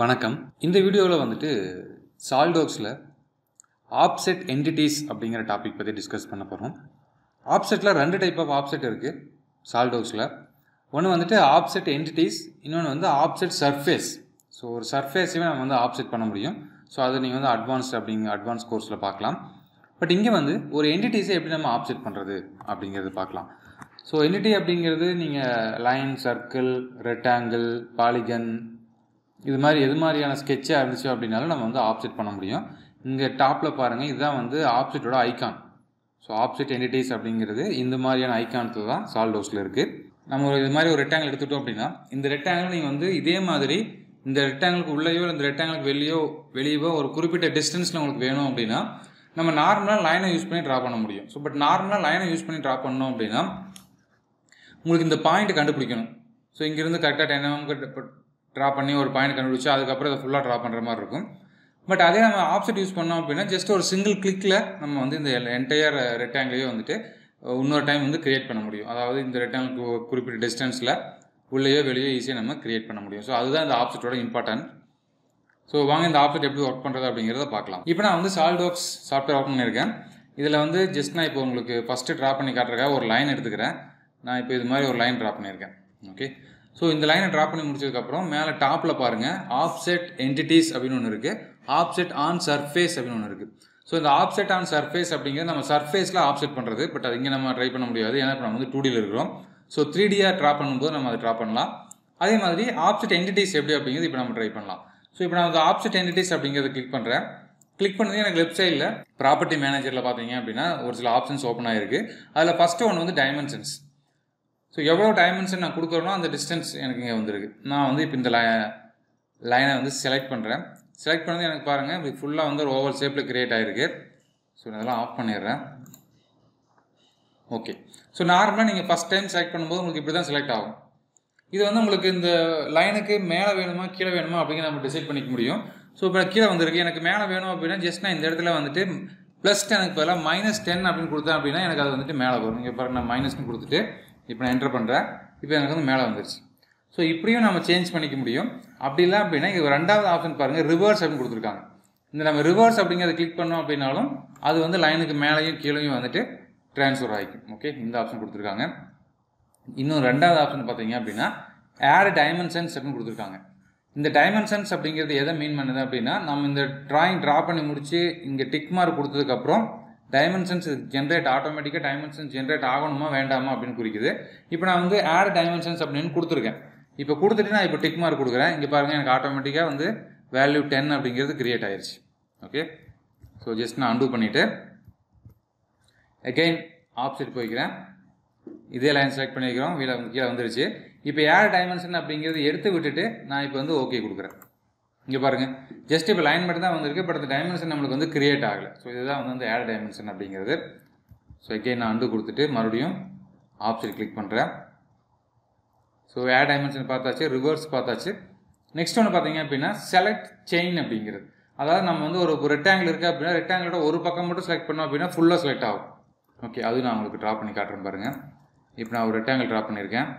வணக்கம். இந்த வீடியோவில் வந்துட்டு சால்டோக்ஸில் ஆப்செட் என்டிட்டிஸ் அப்படிங்கிற டாபிக் பற்றி டிஸ்கஸ் பண்ண போகிறோம். ஆப்செட்டில் 2 டைப் ஆஃப் ஆப்செட் இருக்குது சால்டோக்ஸில். ஒன்று வந்துட்டு ஆப்செட் என்டிட்டிஸ், இன்னொன்று வந்து ஆப்செட் சர்ஃபேஸ். ஸோ ஒரு சர்ஃபேஸையுமே நம்ம வந்து ஆப்செட் பண்ண முடியும். ஸோ அது நீங்கள் வந்து அட்வான்ஸ் கோர்ஸில் பார்க்கலாம். பட் இங்கே வந்து ஒரு என்டிட்டிஸை எப்படி நம்ம ஆப்செட் பண்ணுறது அப்படிங்கிறது பார்க்கலாம். ஸோ என்டிட்டி அப்படிங்கிறது நீங்கள் லைன், சர்க்கிள், ரெக்டாங்கிள், பாலிகன், இது மாதிரி எது மாதிரியான ஸ்கெட்சாக இருந்துச்சு அப்படின்னாலும் நம்ம வந்து ஆப்செட் பண்ண முடியும். இங்கே டாப்பில் பாருங்கள், இதுதான் வந்து ஆப்செட்டோட ஐக்கான். ஸோ ஆப்செட் என்டிட்டிஸ் அப்படிங்கிறது இந்த மாதிரியான ஐக்கான்ஸில் தான் சால்டோக்ஸில் இருக்குது. நம்ம இது மாதிரி ஒரு ரெக்டாங்கிள் எடுத்துட்டோம் அப்படின்னா, இந்த ரெக்டாங்கிள் நீங்கள் வந்து இதே மாதிரி இந்த ரெக்டாங்கிளுக்கு உள்ளேயோ இந்த ரெக்டாங்கிளுக்கு வெளியவோ ஒரு குறிப்பிட்ட டிஸ்டன்ஸில் உங்களுக்கு வேணும் அப்படின்னா நம்ம நார்மலாக லைனை யூஸ் பண்ணி ட்ரா பண்ண முடியும். ஸோ பட் நார்மலாக லைனை யூஸ் பண்ணி ட்ரா பண்ணோம் அப்படின்னா உங்களுக்கு இந்த பாயிண்ட் கண்டுபிடிக்கணும். ஸோ இங்கேருந்து கரெக்டாக 10 mm ட்ரா பண்ணி ஒரு பாயிண்ட் கண்டுபிடிச்சி அதுக்கப்புறம் இதை ஃபுல்லாக ட்ரா பண்ணுற மாதிரி இருக்கும். பட் அதே நம்ம ஆப்செட் யூஸ் பண்ணோம் அப்படின்னா ஜஸ்ட் ஒரு சிங்கிள் கிளிக்கில் நம்ம வந்து இந்த என்டையர் ரெக்டாங்கிளையே வந்துட்டு இன்னொரு டைம் வந்து கிரியேட் பண்ண முடியும். அதாவது இந்த ரெக்டாங்கிளுக்கு குறிப்பிட்ட டிஸ்டன்ஸில் உள்ளேயோ வெளியோ ஈஸியாக நம்ம கிரியேட் பண்ண முடியும். ஸோ அதுதான் இந்த ஆப்செட்டோட இம்பார்ட்டன்ட். ஸோ வாங்க இந்த ஆப்செட் எப்படி ஒர்க் பண்ணுறது அப்படிங்கிறத பார்க்கலாம். இப்போ நான் வந்து சால்டோக்ஸ் சாஃப்ட்வேர் ஓப்பன் பண்ணியிருக்கேன். இதில் வந்து ஜஸ்ட் நான் இப்போ உங்களுக்கு ஃபஸ்ட்டு ட்ரா பண்ணி காட்டுறதுக்காக ஒரு லைன் எடுத்துக்கிறேன். நான் இப்போ இது மாதிரி ஒரு லைன் ட்ரா பண்ணியிருக்கேன். ஓகே, ஸோ இந்த லைனை ட்ரா பண்ணி முடிச்சதுக்கப்புறம் மேலே டாப்பில் பாருங்கள் ஆப்செட் என்டிட்டிஸ் அப்படின்னு ஒன்று இருக்குது, ஆப்செட் ஆன் சர்ஃபேஸ் அப்படின்னு ஒன்று இருக்குது. ஸோ இந்த ஆப்செட் ஆன் சர்ஃபேஸ் அப்படிங்கிறது நம்ம சர்ஃபேஸில் ஆப்செட் பண்ணுறது. பட் அது இங்கே நம்ம ட்ரை பண்ண முடியாது, ஏன்னா இப்போ நம்ம வந்து 2Dயில் இருக்கிறோம். ஸோ 3Dயாக ட்ரா பண்ணும்போது நம்ம அதை ட்ரா பண்ணலாம். அதே மாதிரி ஆப்செட் என்டிட்டிஸ் எப்படி அப்படிங்கிறது இப்போ நம்ம ட்ரை பண்ணலாம். ஸோ இப்போ நான் அந்த ஆப்செட் என்டிட்டிஸ் அப்படிங்கிறத கிளிக் பண்ணுறேன். கிளிக் பண்ணது எனக்கு லெஃப்ட் சைடில் ப்ராப்பர்ட்டி மேனேஜரில் பார்த்தீங்க அப்படின்னா ஒரு சில ஆப்ஷன்ஸ் ஓப்பன் ஆகிருக்கு. அதில் ஃபஸ்ட்டு ஒன்று வந்து டைமென்ஷன்ஸ். ஸோ எவ்வளோ டைமென்ஷன் நான் கொடுக்குறேனோ அந்த டிஸ்டன்ஸ் எனக்கு இங்கே வந்துருக்கு. நான் வந்து இப்போ இந்த லைனை வந்து செலக்ட் பண்ணுறேன். செலக்ட் பண்ணது எனக்கு பாருங்கள் இது ஃபுல்லாக வந்து ஒரு ஓவல் ஷேப்பில் கிரியேட் ஆகிருக்கு. ஸோ இதெல்லாம் ஆஃப் பண்ணிடுறேன். ஓகே, ஸோ நார்மலாக நீங்கள் ஃபஸ்ட் டைம் செலக்ட் பண்ணும்போது உங்களுக்கு இப்படி தான் செலக்ட் ஆகும். இது வந்து உங்களுக்கு இந்த லைனுக்கு மேலே வேணுமா கீழே வேணுமா அப்படிங்கிற நம்ம டிசைட் பண்ணிக்க முடியும். ஸோ இப்போ கீழே வந்துருக்கு, எனக்கு மேலே வேணும் அப்படின்னா ஜஸ்ட் நான் இந்த இடத்துல வந்துட்டு +10க்கு பதிலாக -10 அப்படின்னு கொடுத்தேன் அப்படின்னா எனக்கு அது வந்துட்டு மேலே வரும். இங்கே பாருங்கள் நான் மைனஸ்னு கொடுத்துட்டு இப்போ நான் என்டர் பண்ணுறேன். இப்போ எனக்கு வந்து மேலே வந்துருச்சு. ஸோ இப்படியும் நம்ம சேஞ்ச் பண்ணிக்க முடியும். அப்படி இல்லை அப்படின்னா இது 2வது ஆப்ஷன் பாருங்கள், ரிவர்ஸ் அப்படின்னு கொடுத்துருக்காங்க. இந்த நம்ம ரிவர்ஸ் அப்படிங்கிறத கிளிக் பண்ணோம் அப்படின்னாலும் அது வந்து லைனுக்கு மேலேயும் கீழேயும் வந்துட்டு ட்ரான்ஸ்ஃபர் ஆகிக்கும். ஓகே, இந்த ஆப்ஷன் கொடுத்துருக்காங்க. இன்னும் 2வது ஆப்ஷன் பார்த்தீங்க அப்படின்னா ஆட் டைமென்ஷன்ஸ் அப்படின்னு கொடுத்துருக்காங்க. இந்த டைமென்ஷன்ஸ் அப்படிங்கிறது எதை மீன் பண்ணுது அப்படின்னா நம்ம இந்த ட்ராயிங் ட்ரா பண்ணி முடிச்சு இங்கே டிக் மார்க் கொடுத்ததுக்கப்புறம் டைமென்ஷன்ஸ் ஜென்ரேட் ஆட்டோமேட்டிக்காக டைமென்ஷன்ஸ் ஜென்ரேட் ஆகணுமா வேண்டாமா அப்படின்னு குறிக்குது. இப்போ நான் வந்து ஆட் டைமென்ஷன்ஸ் அப்படின்னு கொடுத்துருக்கேன். இப்போ கொடுத்துட்டு நான் இப்போ டிக் மார்க் கொடுக்குறேன். இங்கே பாருங்கள் எனக்கு ஆட்டோமேட்டிக்காக வந்து வேல்யூ 10 அப்படிங்கிறது கிரியேட் ஆயிடுச்சு. ஓகே, ஸோ ஜஸ்ட் நான் அன்டூ பண்ணிவிட்டு அகெயின் ஆப்செட் போய்க்கிறேன். இதே லைன் செலக்ட் பண்ணிக்கிறோம், கீழே வந்துருச்சு. இப்போ ஆட் டைமென்ஷன் அப்படிங்கிறது எடுத்து விட்டுட்டு நான் இப்போ வந்து ஓகே கொடுக்குறேன். இங்கே பாருங்கள் ஜஸ்ட் இப்போ லைன் மட்டும் தான் வந்திருக்கு, பட் அந்த டைமென்ஷன் நம்மளுக்கு வந்து கிரியேட் ஆகலை. ஸோ இதுதான் வந்து ஆட் டைமென்ஷன் அப்படிங்கிறது. ஸோ அகெயின் நான் அன்டூ கொடுத்துட்டு மறுபடியும் ஆப்ஷன் கிளிக் பண்ணுறேன். ஸோ ஆட் டைமென்ஷன் பார்த்தாச்சு, ரிவர்ஸ் பார்த்தாச்சு. நெக்ஸ்ட் ஒன்று பார்த்தீங்க அப்படின்னா செலக்ட் செயின் அப்படிங்கிறது. அதாவது நம்ம வந்து ஒரு ரெக்டாங்கிள் இருக்குது அப்படின்னா ரெக்டாங்கிளோட ஒரு பக்கம் மட்டும் செலக்ட் பண்ணோம் அப்படின்னா ஃபுல்லாக செலக்ட் ஆகும். ஓகே, அது நான் உங்களுக்கு ட்ரா பண்ணி காட்டுறேன் பாருங்கள். இப்போ நான் ஒரு ரெக்டாங்கிள் ட்ரா பண்ணியிருக்கேன்.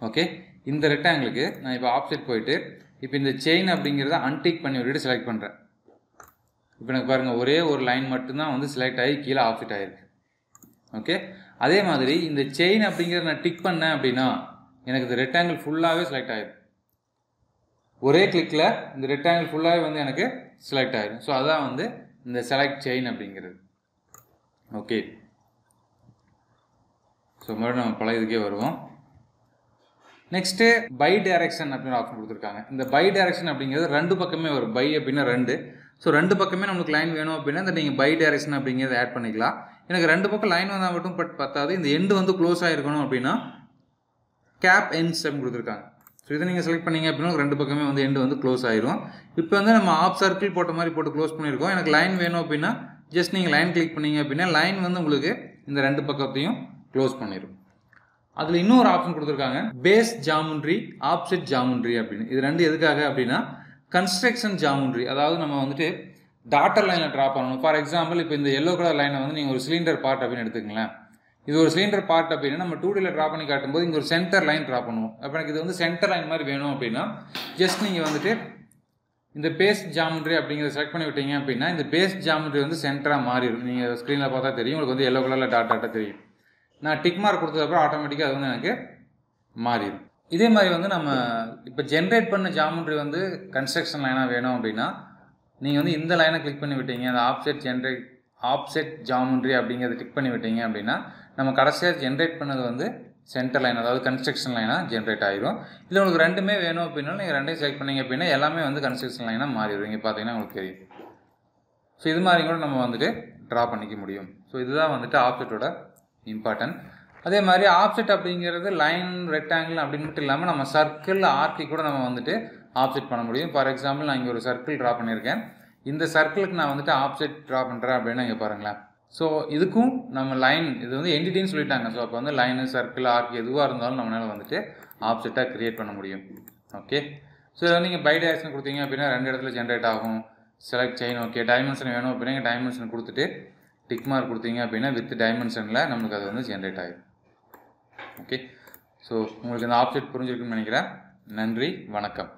ஓகே, இந்த ரெக்டாங்கிளுக்கு நான் இப்போ ஆப்செட் போயிட்டு இப்போ இந்த செயின் அப்படிங்கிறத அன்டிக் பண்ணி விட்டுட்டு செலக்ட் பண்ணுறேன். இப்போ எனக்கு பாருங்கள் ஒரே ஒரு லைன் மட்டும்தான் வந்து செலக்ட் ஆகி கீழே ஆப்செட் ஆகிருக்கு. ஓகே, அதே மாதிரி இந்த செயின் அப்படிங்கிறத நான் டிக் பண்ணேன் அப்படின்னா எனக்கு இந்த ரெக்டாங்கிள் ஃபுல்லாகவே செலக்ட் ஆகிடும். ஒரே கிளிக்கில் இந்த ரெக்டாங்கிள் ஃபுல்லாகவே வந்து எனக்கு செலக்ட் ஆகிடும். ஸோ அதுதான் வந்து இந்த செலக்ட் செயின் அப்படிங்கிறது. ஓகே, ஸோ மறுபடியும் நம்ம பழைய இதுக்கே வருவோம். நெக்ஸ்ட்டு பை டைரக்ஷன் அப்படின்னு ஆப்ஷன் கொடுத்துருக்காங்க. இந்த பை டைரக்ஷன் அப்படிங்கிறது 2 பக்கமே வரும். பை அப்படின்னா 2. ஸோ 2 பக்கமே நம்மளுக்கு லைன் வேணும் அப்படின்னா இந்த நீங்கள் பை டைரக்ஷன் அப்படிங்கிறத ஆட் பண்ணிக்கலாம். எனக்கு 2 பக்கம் லைன் வந்தால் மட்டும் பத்தாது, இந்த எண்டு வந்து க்ளோஸ் ஆகிருக்கணும் அப்படின்னா கேப் எண்ட்ஸ் அப்படின்னு கொடுத்துருக்காங்க. ஸோ இதை நீங்கள் செலக்ட் பண்ணிங்க அப்படின்னா 2 பக்கமே வந்து எண்டு வந்து க்ளோஸ் ஆயிரும். இப்போ வந்து நம்ம ஆஃப் சர்க்கிள் போட்ட மாதிரி போட்டு க்ளோஸ் பண்ணியிருக்கோம். எனக்கு லைன் வேணும் அப்படின்னா ஜஸ்ட் நீங்கள் லைன் கிளிக் பண்ணிங்க அப்படின்னா லைன் வந்து உங்களுக்கு இந்த 2 பக்கத்தையும் க்ளோஸ் பண்ணிடும். அதில் இன்னொரு ஆப்ஷன் கொடுத்துருக்காங்க, பேஸ் ஜாமெண்ட்ரி, ஆப்செட் ஜாமெண்ட்ரி அப்படின்னு. இது 2 எதுக்காக அப்படின்னா கன்ஸ்ட்ரக்ஷன் ஜாமெண்ட்ரி. அதாவது நம்ம வந்துட்டு டாட்டர் லைனில் ட்ரா பண்ணணும். ஃபார் எக்ஸாம்பிள் இப்போ இந்த எல்லோ கலர் லைனை வந்து நீங்கள் ஒரு சிலிண்டர் பார்ட் அப்படின்னு எடுத்துக்கங்களேன். இது ஒரு சிலிண்டர் பார்ட் அப்படின்னா நம்ம 2Dல ட்ரா பண்ணி காட்டும்போது இங்கே ஒரு சென்டர் லைன் ட்ரா பண்ணுவோம். அப்போ எனக்கு இது வந்து சென்டர் லைன் மாதிரி வேணும் அப்படின்னா ஜஸ்ட் நீங்கள் வந்துட்டு இந்த பேஸ்ட் ஜாமெட்ரி அப்படிங்கிறத செலக்ட் பண்ணி விட்டீங்க அப்படின்னா இந்த பேஸ்ட் ஜாமெட்ரி வந்து சென்டராக மாறிடும். நீங்கள் ஸ்க்ரீனில் பார்த்தா தெரியும், உங்களுக்கு வந்து எல்லோ கலரில் டாட்டாக தெரியும். நான் டிக் மார்க் கொடுத்ததுக்கப்புறம் ஆட்டோமேட்டிக்காக அது வந்து எனக்கு மாறிடும். இதே மாதிரி வந்து நம்ம இப்போ ஜென்ரேட் பண்ண ஜாமெட்ரி வந்து கன்ஸ்ட்ரக்ஷன் லைனாக வேணும் அப்படின்னா நீங்கள் வந்து இந்த லைனை கிளிக் பண்ணி விட்டீங்க, அந்த ஆப்செட் ஜாமெட்ரி அப்படிங்கிறத கிளிக் பண்ணி விட்டீங்க அப்படின்னா நம்ம கடைசியாக ஜென்ரேட் பண்ணது வந்து சென்டர் லைன், அதாவது கன்ஸ்ட்ரக்ஷன் லைனாக ஜென்ரேட் ஆகிடும். இதில் உங்களுக்கு ரெண்டுமே வேணும் அப்படின்னா நீங்கள் ரெண்டையும் செலக்ட் பண்ணிங்க அப்படின்னா எல்லாமே வந்து கன்ஸ்ட்ரக்ஷன் லைனாக மாறிடும். இங்கே பார்த்தீங்கன்னா உங்களுக்கு தெரியும். ஸோ இது மாதிரி கூட நம்ம வந்துட்டு ட்ரா பண்ணிக்க முடியும். ஸோ இதுதான் வந்துட்டு ஆப்ஜெக்டோட இம்பார்ட்டன்ட். அதே மாதிரி ஆப்ஜெக்ட் அப்படிங்கிறது லைன், ரெக்டாங்கிள் அப்படின்னு மட்டும் இல்லாமல் நம்ம சர்க்கிள், ஆர்க்கி கூட நம்ம வந்துட்டு ஆப்ஜெக்ட் பண்ண முடியும். ஃபார் எக்ஸாம்பிள் நான் இங்கே ஒரு சர்க்கிள் ட்ரா பண்ணியிருக்கேன். இந்த சர்க்கிளுக்கு நான் வந்துட்டு ஆப்ஜெக்ட் ட்ரா பண்ணுறேன் அப்படின்னா இங்கே பாருங்களேன். ஸோ இதுக்கும் நம்ம லைன், இது வந்து என்டிட்டின்னு சொல்லிட்டாங்க. ஸோ அப்போ வந்து லைனு, சர்க்கிள், ஆர்க் எதுவாக இருந்தாலும் நம்மளால் வந்துட்டு ஆப்ஜெக்டாக க்ரியேட் பண்ண முடியும். ஓகே. ஸோ இதை வந்து நீங்கள் பை டைரக்ஷன் கொடுத்தீங்க அப்படின்னா 2 இடத்துல ஜென்ரேட் ஆகும். Select chain, okay. டைமென்ஷன் வேணும் அப்படின்னா இங்கே டைமென்ஷன் கொடுத்துட்டு டிக் மார்க் கொடுத்தீங்க அப்படின்னா வித் டைமென்ஷனில் நம்மளுக்கு அது வந்து ஜென்ரேட் ஆகிடும். ஓகே. ஸோ உங்களுக்கு இந்த ஆப்ஜெக்ட் புரிஞ்சிருக்குன்னு நினைக்கிறேன். நன்றி, வணக்கம்.